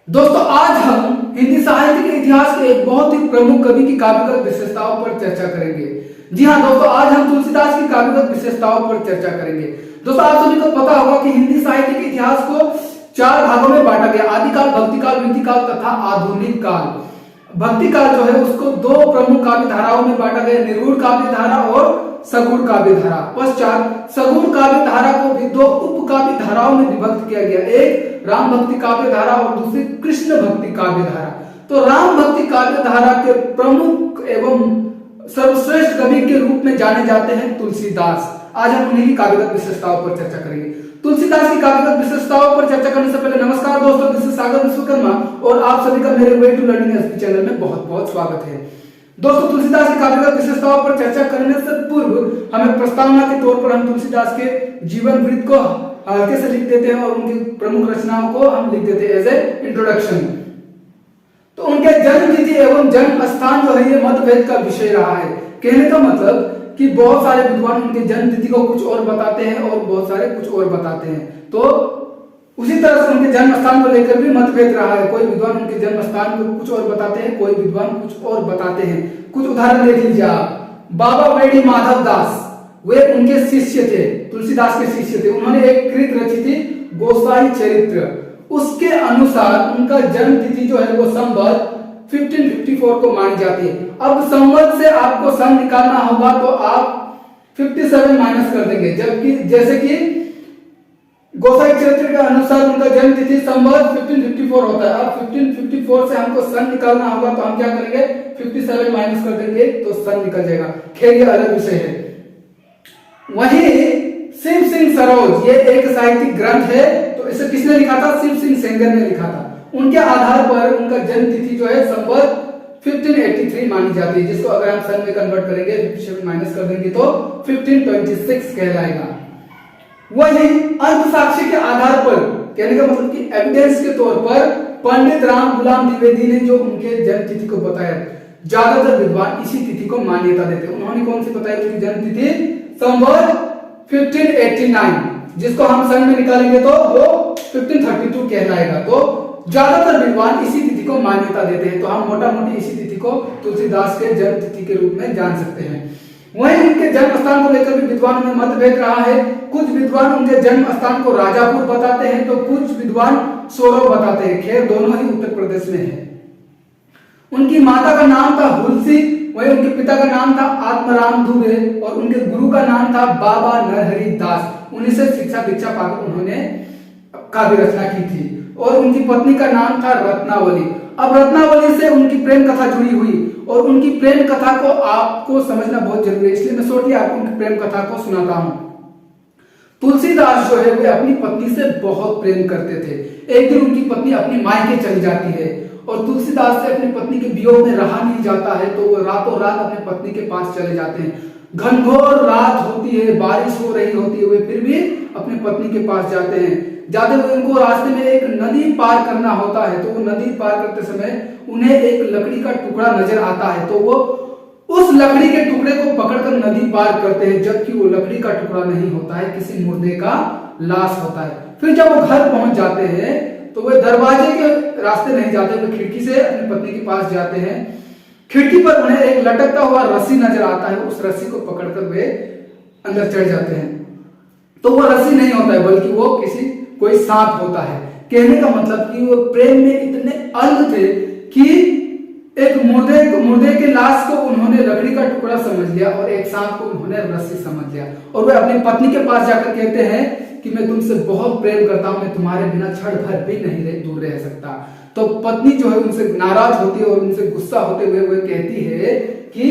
दोस्तों आज हम हिंदी साहित्य के इतिहास के एक बहुत ही प्रमुख कवि की काव्यगत विशेषताओं पर चर्चा करेंगे। जी हाँ दोस्तों, आज हम तुलसीदास की काव्यगत विशेषताओं पर चर्चा करेंगे। दोस्तों आप सभी को पता होगा कि हिंदी साहित्य के इतिहास को 4 भागों में बांटा गया, आदिकाल, भक्तिकाल, वीतिकाल तथा आधुनिक काल। भक्ति काल जो है उसको 2 प्रमुख काव्य धाराओं में बांटा गया, निर्गुण काव्य धारा और सगुण काव्य धारा। पश्चात सगुण काव्य धारा को भी 2 उप काव्य धाराओं में विभक्त किया गया, एक राम भक्ति काव्य धारा और दूसरी कृष्ण भक्ति काव्य धारा। तो राम भक्ति काव्य धारा के प्रमुख एवं सर्वश्रेष्ठ कवि के रूप में जाने जाते हैं तुलसीदास। आज हम उन्हीं की काव्यगत विशेषताओं पर चर्चा करेंगे। तुलसीदास की काव्यगत विशेषताओं पर चर्चा करने से पहले नमस्कार दोस्तों, दिस इज सागर विश्वकर्मा और आप सभी का मेरे way to learning SP channel में बहुत बहुत स्वागत है। दोस्तों तुलसीदास की काव्यगत विशेषताओं पर चर्चा करने से पूर्व हमें प्रस्तावना के तौर पर हम तुलसीदास के जीवन वृत्त को हल्के से लिख देते हैं और उनकी प्रमुख रचनाओं को हम लिख देते हैं एज ए इंट्रोडक्शन। तो उनके जन्म तिथि एवं जन्म स्थान जो है ये मतभेद का विषय रहा है। कहने का मतलब कि बहुत सारे विद्वान उनके जन्म तिथि को कुछ और बताते हैं और बहुत सारे कुछ और बताते हैं। तो उसी तरह से उनके जन्म स्थान को लेकर भी मतभेद रहा है। कोई विद्वान उनके जन्म स्थान को कुछ और बताते हैं, कोई विद्वान कुछ और बताते हैं। कुछ उदाहरण देख लीजिए आप। बाबा वेणी माधव दास, वे उनके शिष्य थे, तुलसीदास के शिष्य थे। उन्होंने एक कृत रची थी गोसाई चरित्र। उसके अनुसार उनका जन्म तिथि जो है वो संवत 1554 को मानी जाती है। अब संवत से आपको सन निकालना होगा तो आप 57 माइनस कर देंगे, जबकि जैसे कि गोसाई चरित्र के अनुसार उनका जन्म तिथि संवत 1554 होता है। अब 1554 से हमको सन निकालना होगा तो हम क्या करेंगे, 57 माइनस कर देंगे तो सन निकल जाएगा। खैर ये अलग विषय है। वहीं शिव सिंह सरोज, ये एक साहित्यिक ग्रंथ है, तो इसे किसने लिखा था? शिव सिंह सेंगर ने लिखा था। उनके आधार पर उनका जन्म तिथि जो है संवत 1583 मानी जाती है, जिसको अगर हम सन में कन्वर्ट करेंगे 57 माइनस कर देंगे तो 1526 कहलाएगा। वहीं अंत साक्ष्य के आधार पर, कहने का मतलब कि एविडेंस के तौर पर पंडित राम गुलाम द्विवेदी ने जो उनके जन्म तिथि को बताया, ज्यादातर विद्वान इसी तिथि को मान्यता देते। उन्होंने कौन सी बताई? उनकी जन्म तिथि संवत 1589, जिसको हम सन में निकालेंगे तो वो 1532 कहलाएगा। तो ज्यादातर विद्वान इसी तिथि को मान्यता देते हैं। तो हम मोटा मोटी इसी तिथि को तुलसीदास के जन्म तिथि के रूप में जान सकते हैं। वहीं उनके जन्म स्थान को लेकर भी विद्वानों में मतभेद रहा है। कुछ विद्वान उनके जन्म स्थान को राजापुर बताते हैं तो कुछ विद्वान सोरो बताते हैं। खैर दोनों ही उत्तर प्रदेश में है। उनकी माता का नाम था हुलसी, वहीं उनके पिता का नाम था आत्माराम दुबे और उनके गुरु का नाम था बाबा नरहरि दास। उन्हीं से शिक्षा दीक्षा पाकर उन्होंने काव्य रचना की थी। और उनकी पत्नी का नाम था रत्नावली। अब रत्नावली से उनकी प्रेम कथा जुड़ी हुई और उनकी प्रेम कथा को आपको समझना बहुत जरूरी है, इसलिए मैं शॉर्टली आपको उनकी प्रेम कथा को सुनाता हूं। तुलसीदास जो है वे अपनी पत्नी से बहुत प्रेम करते थे। एक दिन उनकी पत्नी अपनी मायके चली जाती है और तुलसीदास से अपनी पत्नी के वियोग में रहा नहीं जाता है, तो वो रातों रात अपनी पत्नी के पास चले जाते हैं। घनघोर रात होती है, बारिश हो रही होती है, वे फिर भी अपनी पत्नी के पास जाते हैं। जाते हुए उनको रास्ते में एक नदी पार करना होता है, तो वो नदी पार करते समय उन्हें एक लकड़ी का टुकड़ा नजर आता है, तो वो उस लकड़ी के टुकड़े को पकड़कर नदी पार करते हैं, जबकि वो लकड़ी का टुकड़ा नहीं होता है, किसी मुर्दे का लाश होता है। फिर जब वो घर पहुंच जाते हैं तो वे दरवाजे के रास्ते नहीं जाते, वे खिड़की से अपनी पत्नी के पास जाते हैं। खिड़की पर उन्हें एक लटकता हुआ रस्सी नजर आता है, उस रस्सी को पकड़कर वे अंदर चढ़ जाते हैं। तो वो रस्सी नहीं होता है बल्कि वो कोई सांप होता है। कहने का मतलब कि वो प्रेम में इतने अंध थे कि एक मुर्दे के लाश को उन्होंने लकड़ी का टुकड़ा समझ लिया और एक सांप को उन्होंने रस्सी समझ लिया। और वे अपनी पत्नी के पास जाकर कहते हैं कि मैं तुमसे बहुत प्रेम करता हूं, मैं तुम्हारे बिना क्षण भर भी नहीं दूर रह सकता। तो पत्नी जो है उनसे नाराज होती है और उनसे गुस्सा होते हुए वे कहती है कि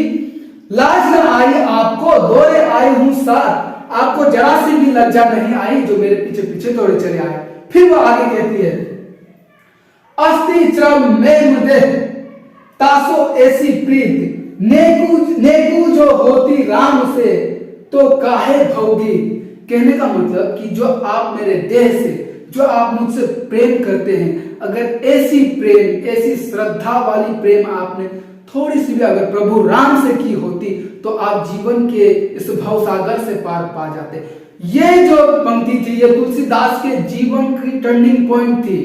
लाज न आई आपको, दौड़े आई हूं साथ, आपको जरा सी भी लज्जा नहीं आई जो मेरे पीछे पीछे दौड़े चले आए। फिर वो आगे कहती है, अस्थि श्रम में देह तासो ऐसी प्रीत, नेकू जो होती राम से तो काहे भोगी। कहने का मतलब कि जो आप मेरे देह से, जो आप मुझसे प्रेम करते हैं, अगर ऐसी प्रेम, ऐसी श्रद्धा वाली प्रेम आपने थोड़ी सी भी अगर प्रभु राम से की होती तो आप जीवन के इस भवसागर से पार पा जाते। ये जो पंक्ति थी ये तुलसीदास के जीवन की टर्निंग पॉइंट थी।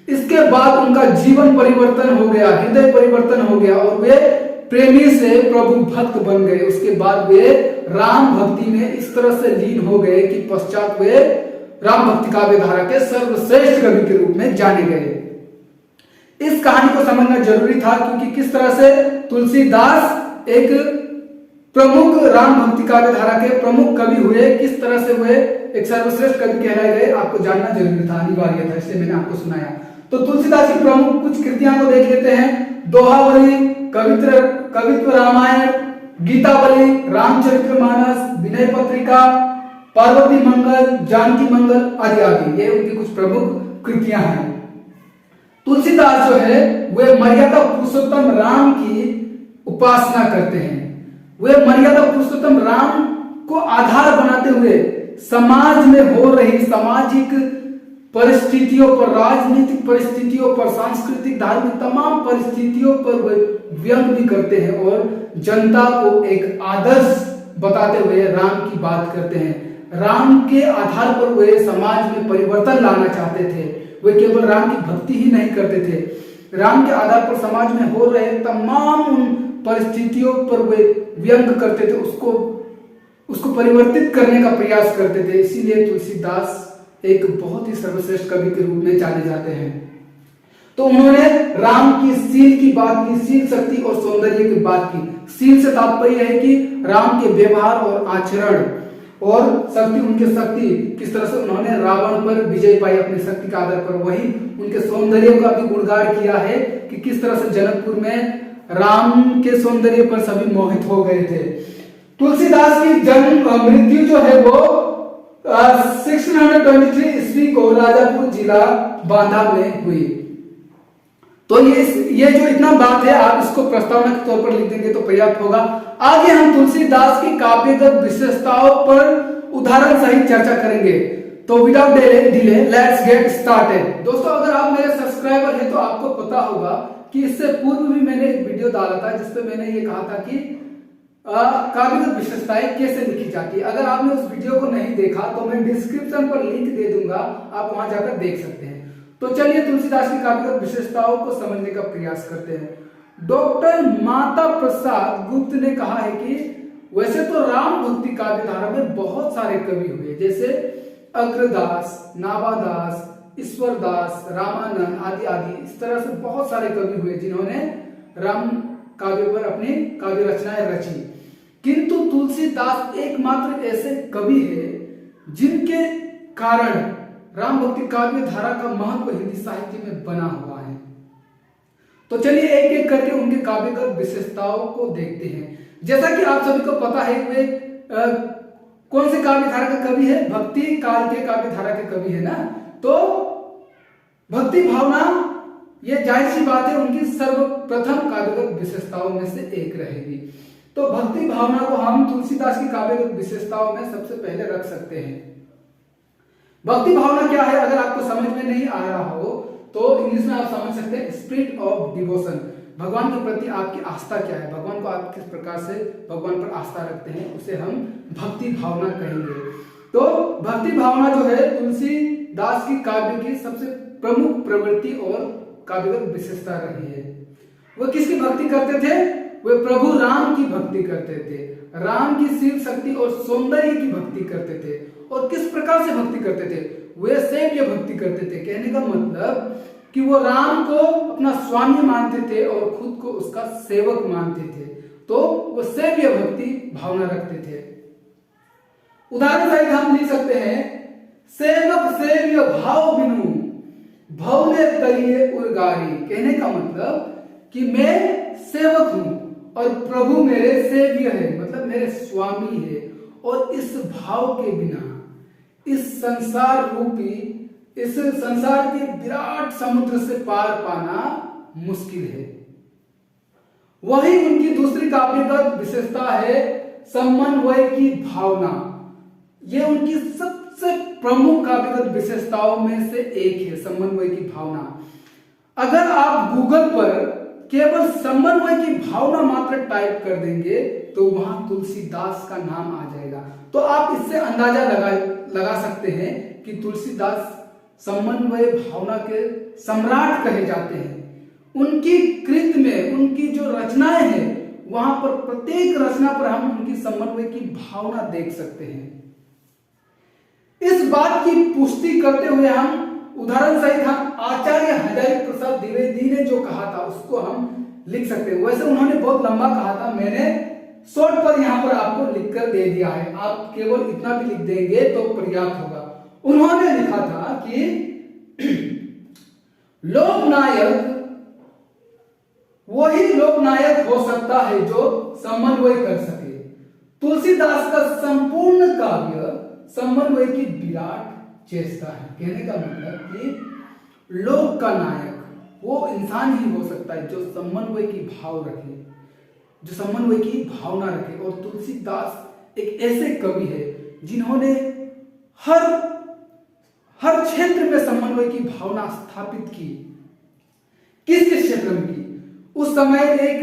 इसके बाद उनका जीवन परिवर्तन हो गया, हृदय परिवर्तन हो गया और वे प्रेमी से प्रभु भक्त बन गए। उसके बाद वे राम भक्ति में इस तरह से लीन हो गए कि पश्चात वे राम भक्ति काव्य धारा के सर्वश्रेष्ठ कवि के रूप में जाने गए। इस कहानी को समझना जरूरी था क्योंकि किस तरह से तुलसीदास एक प्रमुख राम भक्ति काव्य धारा के प्रमुख कवि हुए, किस तरह से वे एक सर्वश्रेष्ठ कवि कहलाए गए, आपको जानना जरूरी था, अनिवार्य था, इसलिए मैंने आपको सुनाया। तो तुलसीदास की प्रमुख कुछ कृतियां को देख लेते हैं। दोहावली, कवित्व रामायण, गीतावली, रामचरितमानस, विनय पत्रिका, पार्वती मंगल, जानकी मंगल आदि आदि, ये उनकी कुछ प्रमुख कृतियां हैं। तुलसीदास जो है वे मर्यादा पुरुषोत्तम राम की उपासना करते हैं। वे मर्यादा पुरुषोत्तम राम को आधार बनाते हुए समाज में हो रही सामाजिक परिस्थितियों पर, राजनीतिक परिस्थितियों पर, सांस्कृतिक धार्मिक तमाम परिस्थितियों पर वे व्यंग भी करते हैं और जनता को एक आदर्श बताते हुए राम की बात करते हैं। राम के आधार पर वे समाज में परिवर्तन लाना चाहते थे। वे केवल राम की भक्ति ही नहीं करते थे, राम के आधार पर समाज में हो रहे तमाम उन परिस्थितियों पर वे व्यंग करते थे, उसको परिवर्तित करने का प्रयास करते थे। इसीलिए तुलसीदास एक बहुत ही सर्वश्रेष्ठ कवि के रूप में जाने जाते हैं। तो उन्होंने राम की शील की बात की, शील, शक्ति और सौंदर्य की बात की। शील से तात्पर्य है कि राम के व्यवहार और आचरण, और शक्ति, उनके शक्ति, किस तरह से उन्होंने रावण पर विजय पाई अपनी शक्ति के आधार पर। वही उनके सौंदर्य का भी गुणगान किया है कि किस तरह से जनकपुर में राम के सौंदर्य पर सभी मोहित हो गए थे। तुलसीदास की जन्म मृत्यु जो है वो 1623 ईस्वी को राजापुर जिला बांधा में हुई। तो ये जो इतना बात है, आप इसको प्रस्तावना के तौर पर लिख देंगे तो पर्याप्त होगा। आगे हम तुलसीदास की काव्यगत विशेषताओं पर उदाहरण सहित चर्चा करेंगे। तो without delay let's get started. दोस्तों, अगर आप मेरे सब्सक्राइबर हैं तो आपको पता होगा कि इससे पूर्व भी मैंने एक वीडियो डाला था जिसपे मैंने ये कहा था कि काव्यगत विशेषताएं कैसे लिखी जाती है। अगर आपने उस वीडियो को नहीं देखा तो मैं डिस्क्रिप्शन पर लिंक दे दूंगा, आप वहां जाकर देख सकते हैं। तो चलिए तुलसीदास की काव्यगत विशेषताओं को समझने का प्रयास करते हैं। डॉक्टर माता प्रसाद गुप्त ने कहा है कि वैसे तो राम भक्ति काव्य धारा में बहुत सारे कवि हुए, जैसे अग्रदास, नावादास, ईश्वरदास, रामानंद आदि आदि, इस तरह से बहुत सारे कवि हुए जिन्होंने राम काव्य पर अपनी काव्य रचनाएं रची। किंतु तुलसीदास एकमात्र ऐसे कवि है जिनके कारण राम भक्ति काव्य धारा का महत्व हिंदी साहित्य में बना हुआ है। तो चलिए एक एक करके उनके काव्यगत विशेषताओं को देखते हैं। जैसा कि आप सभी को पता है वे कौन से काव्य धारा के कवि है, भक्ति काल के काव्य धारा के कवि है ना। तो भक्ति भावना, ये जाहिर सी बात है, उनकी सर्वप्रथम काव्यगत विशेषताओं में से एक रहेगी। तो भक्ति भावना को हम तुलसीदास की काव्यगत विशेषताओं में सबसे पहले रख सकते हैं। भक्ति भावना क्या है, अगर आपको समझ में नहीं आ रहा हो तो इंग्लिश में आप समझ सकते हैं स्पिरिट ऑफ डिवोशन। भगवान के प्रति आपकी आस्था क्या है, भगवान को आप किस प्रकार से भगवान पर आस्था रखते हैं, उसे हम भक्ति भावना कहेंगे। तो भक्ति भावना जो है तुलसीदास की काव्य की सबसे प्रमुख प्रवृत्ति और काव्यगत विशेषता रही है। वह किसकी भक्ति करते थे? वे प्रभु राम की भक्ति करते थे, राम की शिव शक्ति और सौंदर्य की भक्ति करते थे। और किस प्रकार से भक्ति करते थे? वे सेव्य भक्ति करते थे। कहने का मतलब कि वो राम को अपना स्वामी मानते थे और खुद को उसका सेवक मानते थे। तो वो सेव्य भक्ति भावना रखते थे। उदाहरण सहित हम लिख सकते हैं, सेवक सेव्य भाव बिनु भव में तलिए उर्गारी। कहने का मतलब कि मैं सेवक हूं और प्रभु मेरे सेव्य है, मतलब मेरे स्वामी है, और इस भाव के बिना इस संसार रूपी, इस संसार के विराट समुद्र से पार पाना मुश्किल है। वही उनकी दूसरी काव्यगत विशेषता है समन्वय की भावना। यह उनकी सबसे प्रमुख काव्यगत विशेषताओं में से एक है, समन्वय की भावना। अगर आप गूगल पर केवल समन्वय की भावना मात्र टाइप कर देंगे तो वहां तुलसीदास का नाम आ जाएगा। तो आप इससे अंदाजा लगा सकते हैं कि तुलसीदास समन्वय भावना के सम्राट कहे जाते हैं। उनकी कृत में उनकी जो रचनाएं हैं वहां पर प्रत्येक रचना पर हम उनकी समन्वय की भावना देख सकते हैं। इस बात की पुष्टि करते हुए हम उदाहरण सहित हम आचार्य हजारी प्रसाद द्विवेदी ने जो कहा था उसको हम लिख सकते हैं। वैसे उन्होंने बहुत लंबा कहा था, मैंने शॉर्ट पर यहाँ पर आपको लिखकर दे दिया है, आप केवल इतना भी लिख देंगे तो पर्याप्त होगा। उन्होंने लिखा था कि लोकनायक वही लोकनायक हो सकता है जो समन्वय कर सके। तुलसीदास का संपूर्ण काव्य समन्वय की विराट चेष्टा है। कहने का मतलब कि लोक का नायक वो इंसान ही हो सकता है जो समन्वय की भाव रखे, जो समन्वय की भावना रखे। और तुलसीदास एक ऐसे कवि है जिन्होंने हर क्षेत्र में समन्वय की भावना स्थापित की। किस किस क्षेत्र में की? उस समय एक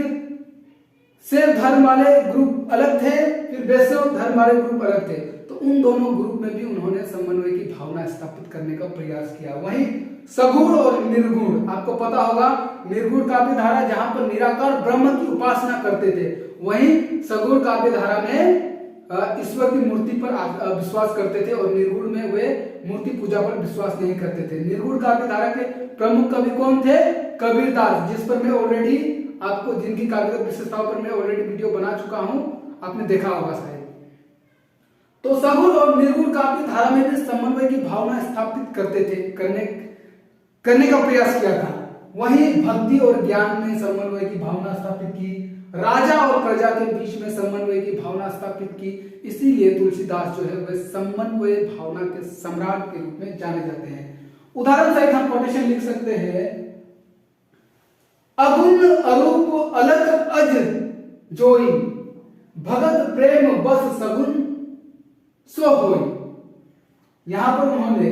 शैव धर्म वाले ग्रुप अलग थे, फिर वैष्णव धर्म वाले ग्रुप अलग थे, तो उन दोनों ग्रुप में भी उन्होंने समन्वय की भावना स्थापित करने का प्रयास किया। वहीं सगुण और निर्गुण, आपको पता होगा निर्गुण काव्य धारा जहां पर निराकार ब्रह्म की उपासना करते थे, वहीं सगुण काव्य धारा में ईश्वर की मूर्ति पर विश्वास करते थे और निर्गुण में वे मूर्ति पूजा पर विश्वास नहीं करते थे। निर्गुण काव्य धारा के प्रमुख कवि कौन थे? कबीरदास, जिस पर मैं ऑलरेडी आपको जिनकी काव्यगत विशेषताओं पर मैं ऑलरेडी वीडियो बना चुका हूं, आपने देखा होगा शायद। तो सगुण और निर्गुण काव्य धारा में भी समन्वय की भावना स्थापित करते थे, करने का प्रयास किया था। वहीं भक्ति और ज्ञान में समन्वय की भावना स्थापित की, राजा और प्रजा के बीच में समन्वय की भावना स्थापित की। इसीलिए तुलसीदास जो है वह समन्वय भावना के सम्राट के रूप में जाने जाते हैं। उदाहरण सहित हम कोटेशन लिख सकते हैं, अगुण अरूप अलग अज जोई, भगत प्रेम बस सगुन सो होई। यहां पर उन्होंने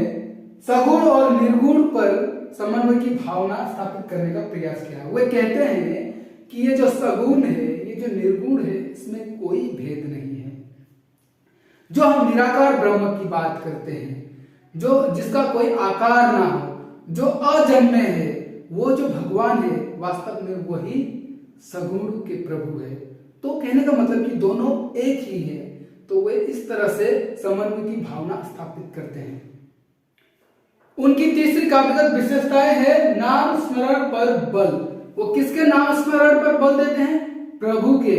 सगुण और निर्गुण पर समन्वय की भावना स्थापित करने का प्रयास किया। वे कहते हैं कि ये जो सगुण है, ये जो निर्गुण है, इसमें कोई भेद नहीं है। जो हम निराकार ब्रह्म की बात करते हैं, जो जिसका कोई आकार ना हो, जो अजन्मे है, वो जो भगवान है वास्तव में वही सगुण के प्रभु है। तो कहने का मतलब कि दोनों एक ही है। तो वे इस तरह से समन्वय की भावना स्थापित करते हैं। उनकी तीसरी काव्यगत विशेषताएं है नाम स्मरण पर बल। वो किसके नाम स्मरण पर बल देते हैं? प्रभु के,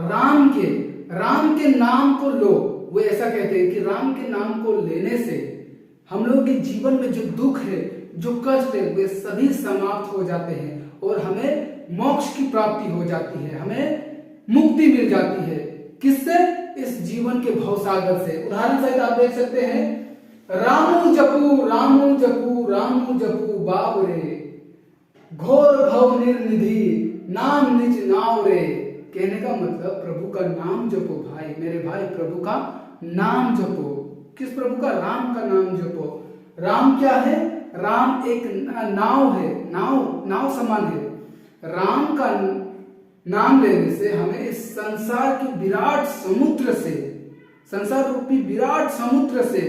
राम के। राम के नाम को लो, वो ऐसा कहते हैं कि राम के नाम को लेने से हम लोग के जीवन में जो दुख है, जो कष्ट है, वे सभी समाप्त हो जाते हैं और हमें मोक्ष की प्राप्ति हो जाती है, हमें मुक्ति मिल जाती है। किससे? इस जीवन के भवसागर से। उदाहरण सहित आप देख सकते हैं, रामू जपू रामू जपू रामू जपू बाबरे, घोर भव निर्निधि नाम निज नाव रे। कहने का मतलब प्रभु का नाम जपो भाई, मेरे भाई, प्रभु का नाम जपो। किस प्रभु का? राम का नाम जपो। राम क्या है? राम एक नाव है, नाव समान है। राम का नाम लेने से हमें इस संसार की विराट समुद्र से, संसार रूपी विराट समुद्र से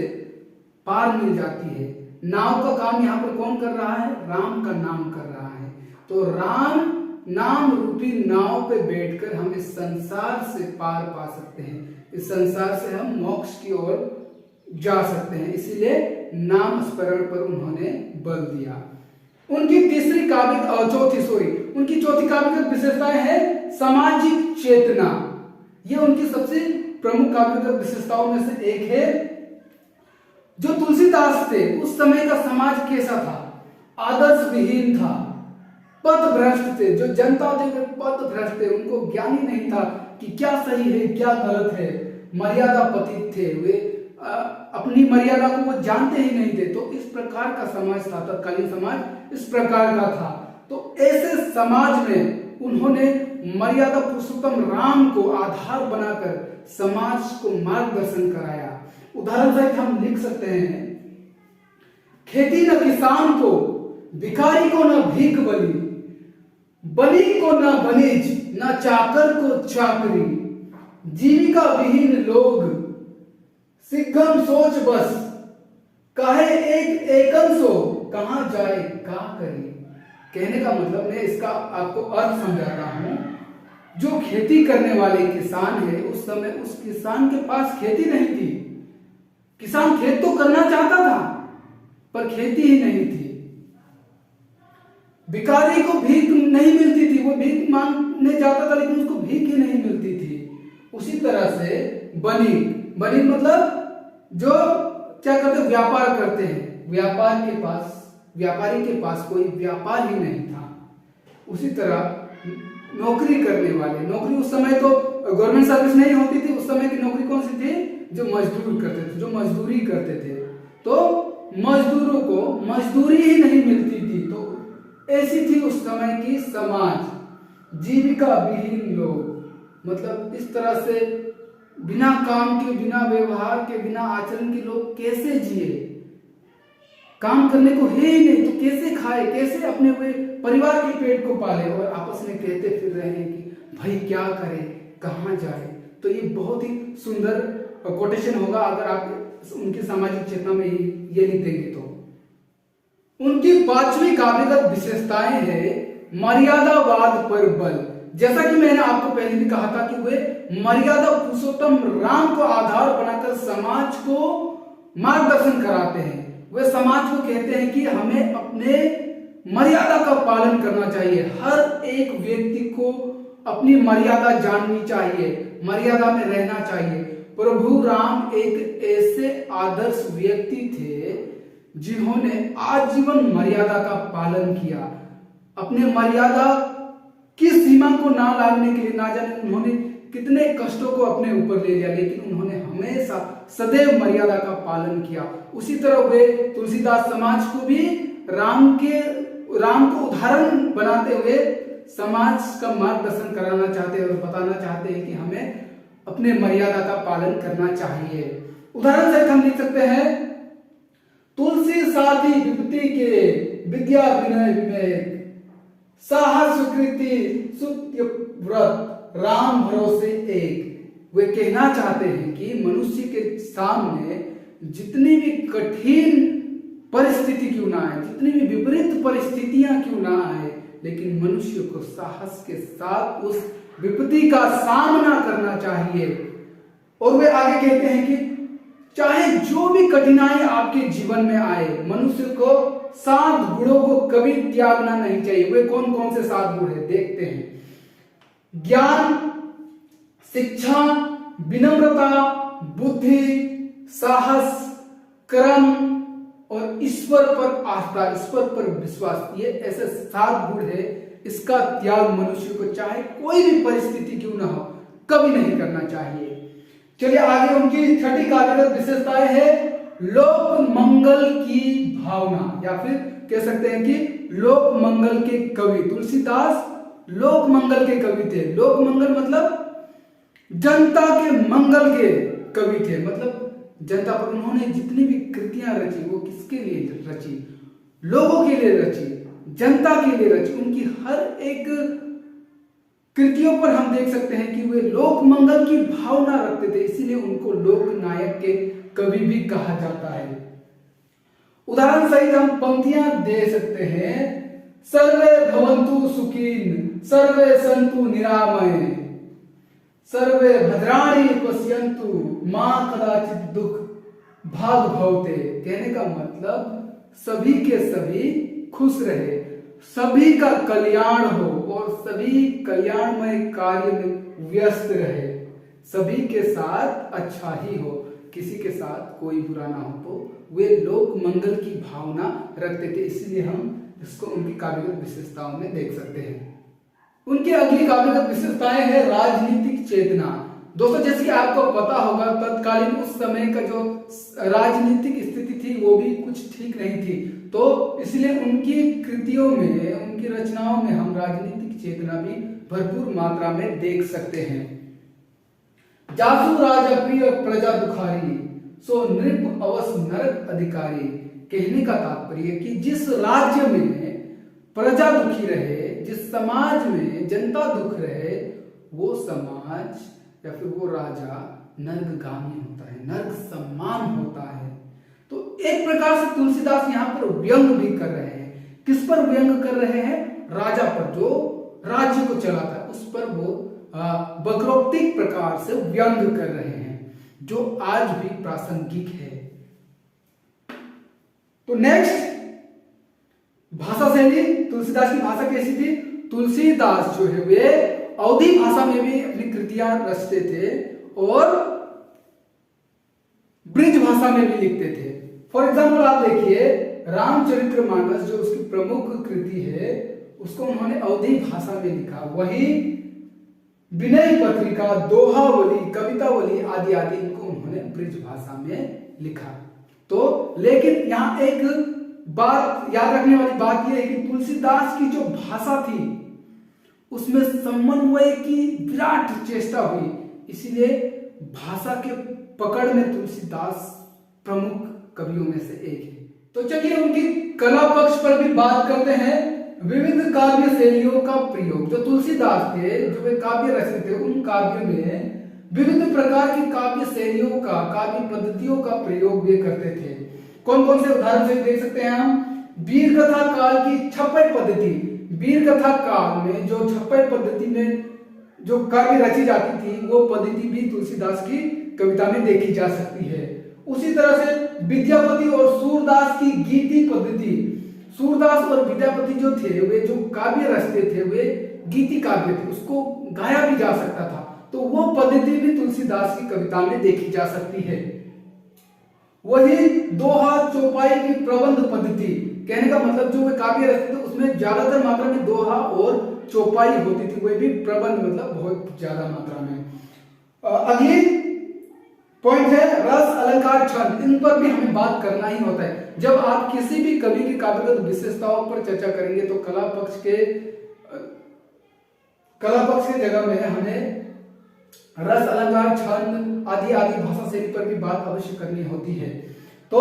पार मिल जाती है। नाव का काम यहाँ पर कौन कर रहा है? राम का नाम कर रहा है। तो राम नाम रूपी नाव पे बैठकर हम इस संसार से पार पा सकते हैं, इस संसार से हम मोक्ष की ओर जा सकते हैं। इसीलिए नाम स्मरण पर उन्होंने बल दिया। उनकी उनकी चौथी काव्यगत विशेषताएं है सामाजिक चेतना। यह उनकी सबसे प्रमुख काव्यगत विशेषताओं में से एक है। जो तुलसीदास थे, उस समय का समाज कैसा था? आदर्श विहीन था, पथ भ्रष्ट थे। जो जनता थे वे पथ भ्रष्ट थे, उनको ज्ञान ही नहीं था कि क्या सही है क्या गलत है। मर्यादा पतित थे, वे अपनी मर्यादा को वो जानते ही नहीं थे। तो इस प्रकार का समाज था, तत्कालीन समाज इस प्रकार का था। तो ऐसे समाज में उन्होंने मर्यादा पुरुषोत्तम राम को आधार बनाकर समाज को मार्गदर्शन कराया। उदाहरण सहित हम लिख सकते हैं, खेती न किसान को, भिखारी को न भीख बली, बली को न बनिज, न चाकर को चाकरी, जीविका विहीन लोग, सिद्धम सोच बस, काहे एक एकन सो, कहाँ जाए क्या करे। कहने का मतलब मैं इसका आपको अर्थ समझाता हूं। जो खेती करने वाले किसान है, उस समय उस किसान के पास खेती नहीं थी। किसान खेत तो करना चाहता था पर खेती ही नहीं थी। भिखारी को भीख नहीं मिलती थी, वो भीख मांगने जाता था लेकिन उसको भीख ही नहीं मिलती थी। उसी तरह से बनिक मतलब जो क्या करते, व्यापार करते हैं, व्यापारी के पास कोई व्यापार ही नहीं था। उसी तरह नौकरी करने वाले, नौकरी उस समय तो गवर्नमेंट सर्विस नहीं होती थी, उस समय की नौकरी कौन सी थी, जो मजदूर करते थे, जो मजदूरी करते थे। तो मजदूरों को मजदूरी ही नहीं मिलती थी। तो ऐसी थी उस समय की समाज। जीविका विहीन लोग, मतलब इस तरह से बिना काम के, बिना व्यवहार के, बिना आचरण के लोग कैसे जिए। काम करने को है ही नहीं तो कैसे खाए, कैसे अपने परिवार के पेट को पाले, और आपस में कहते फिर रहे हैं कि भाई क्या करे, कहाँ जाए। तो ये बहुत ही सुंदर कोटेशन होगा अगर आप उनकी सामाजिक चेतना में ये लिख देंगे तो। उनकी पांचवी काव्यगत विशेषताएं है मर्यादावाद पर बल। जैसा कि मैंने आपको पहले भी कहा था कि वे मर्यादा पुरुषोत्तम राम को आधार बनाकर समाज को मार्गदर्शन कराते हैं। वे समाज को कहते हैं कि हमें अपने मर्यादा का पालन करना चाहिए। हर एक व्यक्ति को अपनी मर्यादा जाननी चाहिए, मर्यादा में रहना चाहिए। प्रभु राम एक ऐसे आदर्श व्यक्ति थे जिन्होंने आजीवन मर्यादा का पालन किया। अपने मर्यादा की सीमा को ना लागने के लिए ना जाने उन्होंने कितने कष्टों को अपने ऊपर ले लिया, लेकिन उन्होंने हमेशा सदैव मर्यादा का पालन किया। उसी तरह वे तुलसीदास समाज को भी राम को उदाहरण बनाते हुए समाज का मार्गदर्शन कराना चाहते हैं और बताना चाहते हैं कि हमें अपने मर्यादा का पालन करना चाहिए। उदाहरण से हम लिख सकते हैं, तुलसी साथी विपत्ति के विद्या विनय विवेक, साहस सुकृति सुत्य व्रत राम भरोसे एक। वे कहना चाहते हैं कि मनुष्य के सामने जितनी भी कठिन परिस्थिति क्यों ना आए, जितनी भी विपरीत परिस्थितियां क्यों ना आए, लेकिन मनुष्य को साहस के साथ उस विपत्ति का सामना करना चाहिए। और वे आगे कहते हैं कि चाहे जो भी कठिनाई आपके जीवन में आए, मनुष्य को 7 गुणों को कभी त्यागना नहीं चाहिए। वे कौन कौन से 7 गुण है देखते हैं। ज्ञान, शिक्षा, विनम्रता, बुद्धि, साहस, कर्म और ईश्वर पर आस्था, ईश्वर पर विश्वास। ये ऐसे 7 गुण है, इसका त्याग मनुष्य को चाहे कोई भी परिस्थिति क्यों ना हो कभी नहीं करना चाहिए। चलिए आगे उनकी छठी काव्यगत विशेषताएं है लोक मंगल की भावना, या फिर कह सकते हैं कि लोक मंगल के कवि। तुलसीदास लोक मंगल के कवि थे। लोक मंगल मतलब जनता के मंगल के कवि थे। मतलब जनता पर उन्होंने जितनी भी कृतियां रची वो किसके लिए रची, लोगों के लिए रची, जनता के लिए रची। उनकी हर एक कृतियों पर हम देख सकते हैं कि वे लोक मंगल की भावना रखते थे, इसीलिए उनको लोक नायक के कवि भी कहा जाता है। उदाहरण सहित हम पंक्तियां दे सकते हैं, सर्वे भवन्तु सुखीन, सर्वे सन्तु निरामय, सर्वे भद्राणि पश्यन्तु, मां कदाचित दुख भाग भवते। कहने का मतलब सभी के सभी खुश रहे, सभी का कल्याण हो और सभी कल्याणमय कार्य में व्यस्त रहे, सभी के साथ अच्छा ही हो, किसी के साथ कोई बुरा ना हो। तो वे लोक मंगल की भावना रखते थे, इसलिए हम इसको उनकी काव्यगत विशेषताओं में देख सकते हैं। उनकी अगली काव्यगत विशेषताएं है राजनीतिक चेतना। दोस्तों जैसे कि आपको पता होगा तत्कालीन उस समय का जो राजनीतिक स्थिति थी वो भी कुछ ठीक नहीं थी, तो इसलिए उनकी कृतियों में, उनकी रचनाओं में हम राजनीतिक चेतना भी भरपूर मात्रा में देख सकते हैं। जासु राजा प्रिय प्रजा दुखारी, सो नृप अवस नरक अधिकारी। कहने का तात्पर्य कि जिस राज्य में प्रजा दुखी रहे, जिस समाज में जनता दुख रहे, वो समाज या फिर वो राजा नर्कगामी होता है, नर्क सम्मान होता है। तो एक प्रकार से तुलसीदास यहाँ पर व्यंग भी कर रहे हैं। किस पर व्यंग कर रहे हैं? राजा पर, जो राज्य को चलाता है उस पर वो वक्रोक्तिक प्रकार से व्यंग कर रहे हैं, जो आज भी प्रासंगिक है। तो नेक्स्ट, भाषा शैली। तुलसीदास की भाषा कैसी थी? तुलसीदास जो है वे अवधी भाषा में भी अपनी कृतियां रचते थे और ब्रिज भाषा में भी लिखते थे। फॉर एग्जाम्पल आप देखिए, रामचरितमानस जो उसकी प्रमुख कृति है उसको उन्होंने अवधी भाषा में लिखा। वही विनय पत्रिका, दोहावली, कवितावली आदि आदि इनको उन्होंने ब्रिज भाषा में लिखा। तो लेकिन यहां एक बात याद रखने वाली बात यह है कि तुलसीदास की जो भाषा थी उसमें समन्वय की विराट चेष्टा हुई, इसीलिए भाषा के पकड़ में तुलसीदास प्रमुख कवियों में से एक है। तो चलिए उनकी कला पक्ष पर भी बात करते हैं। विविध काव्य शैलियों का प्रयोग, जो तुलसीदास थे, जो वे काव्य रचते थे, उन काव्यों में विविध प्रकार की काव्य शैलियों का, काव्य पद्धतियों का प्रयोग वे करते थे। कौन कौन से उदाहरण से देख सकते हैं हम? वीर कथा काल की छप्पय पद्धति। वीर कथा काल में जो छप्पय पद्धति में जो काव्य रची जाती थी वो पद्धति भी तुलसीदास की कविता में देखी जा सकती है। उसी तरह से विद्यापति और सूरदास की गीति पद्धति। सूरदास और विद्यापति जो थे वे जो काव्य रचते थे वे गीति काव्य थे, उसको गाया भी जा सकता था, तो वो पद्धति भी तुलसीदास की कविता में देखी जा सकती है। वही दोहा चौपाई की प्रबंध पद्धति, कहने का मतलब जो वे काव्य रचते थे उसमें ज्यादातर मात्रा में दोहा और चौपाई होती थी, वह भी प्रबंध मतलब बहुत ज्यादा मात्रा में। अगली पॉइंट है रस, अलंकार, छंद। इन पर भी हमें बात करना ही होता है। जब आप किसी भी कवि की काव्यगत विशेषताओं पर चर्चा करेंगे तो कला पक्ष के जगह में हमें रस, अलंकार, छंद आदि आदि भाषा शैली पर भी बात अवश्य करनी होती है। तो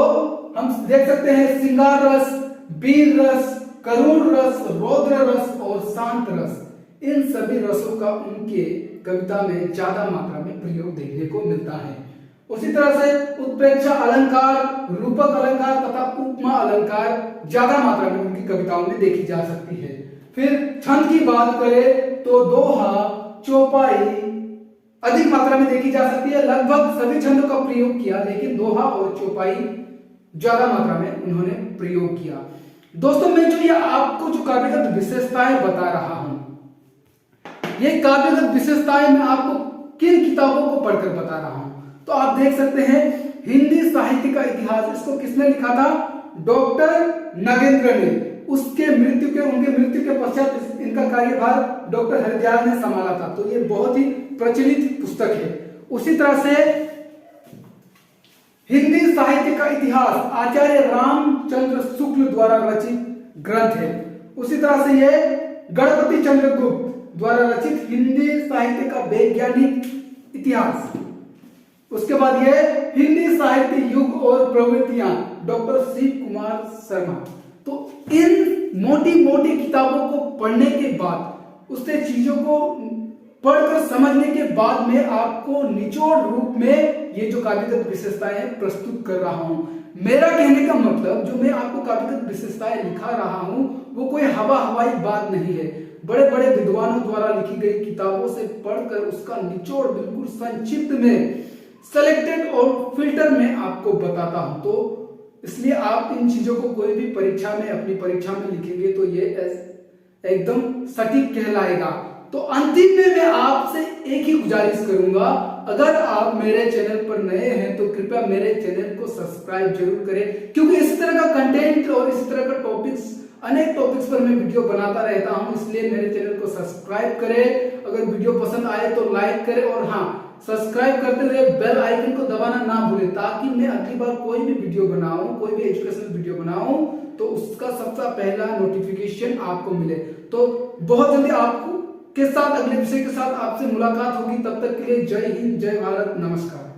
हम देख सकते हैं श्रृंगार रस, वीर रस, करुण रस, रौद्र रस और शांत रस। इन सभी रसों का उनके कविता में ज्यादा मात्रा में प्रयोग देखने को मिलता है। उसी तरह से उत्प्रेक्षा अलंकार, रूपक अलंकार तथा उपमा अलंकार ज्यादा मात्रा में उनकी कविताओं में देखी जा सकती है। फिर छंद की बात करें तो दोहा, चौपाई अधिक मात्रा में देखी जा सकती है। लगभग सभी छंदों का प्रयोग किया, लेकिन दोहा और चौपाई ज्यादा मात्रा में उन्होंने प्रयोग किया। दोस्तों, मैं जो ये आपको जो काव्यगत विशेषताएं बता रहा हूं, ये काव्यगत विशेषताएं मैं आपको किन किताबों को पढ़कर बता रहा हूं? तो आप देख सकते हैं हिंदी साहित्य का इतिहास, इसको किसने लिखा था? डॉक्टर नगेंद्र ने। उनके मृत्यु के पश्चात इनका कार्यभार डॉक्टर हरिदयाल ने संभाला था, तो ये बहुत ही प्रचलित पुस्तक है। उसी तरह से हिंदी साहित्य का इतिहास आचार्य रामचंद्र शुक्ल द्वारा रचित ग्रंथ है। उसी तरह से ये गणपति चंद्र गुप्त द्वारा रचित हिंदी साहित्य का वैज्ञानिक इतिहास। उसके बाद ये हिंदी साहित्य युग और प्रवृत्तियां, डॉक्टर शिव कुमार शर्मा। तो इन मोटी मोटी किताबों को पढ़ने के बाद, उससे चीजों को पढ़कर समझने के बाद में आपको निचोड़ रूप में ये जो काव्यगत विशेषताएं हैं प्रस्तुत कर रहा हूं। मेरा कहने का मतलब, जो मैं आपको काव्यगत विशेषताएं लिखा रहा हूं वो कोई हवा हवाई बात नहीं है। बड़े बड़े विद्वानों द्वारा लिखी गई किताबों से पढ़कर उसका निचोड़ बिल्कुल संक्षिप्त में, सेलेक्टेड और फिल्टर में आपको बताता हूं। तो इसलिए आप इन चीजों को कोई भी परीक्षा में, अपनी परीक्षा में लिखेंगे तो ये एकदम सटीक कहलाएगा। तो अंतिम में मैं आपसे एक ही गुजारिश करूंगा, अगर आप मेरे चैनल पर नए हैं तो कृपया मेरे चैनल को सब्सक्राइब जरूर करें, क्योंकि इसी तरह का कंटेंट और इसी तरह का अनेक टॉपिक्स पर मैं वीडियो बनाता रहता हूं। इसलिए मेरे चैनल को सब्सक्राइब करें, अगर वीडियो पसंद आए तो लाइक करें, और हाँ, सब्सक्राइब करते हुए बेल आइकन को दबाना ना भूलें, ताकि मैं अगली बार कोई भी वीडियो बनाऊं, कोई भी एजुकेशनल वीडियो बनाऊं तो उसका सबसे पहला नोटिफिकेशन आपको मिले। तो बहुत जल्दी आपको के साथ अगले विषय के साथ आपसे मुलाकात होगी। तब तक के लिए जय हिंद, जय भारत, नमस्कार।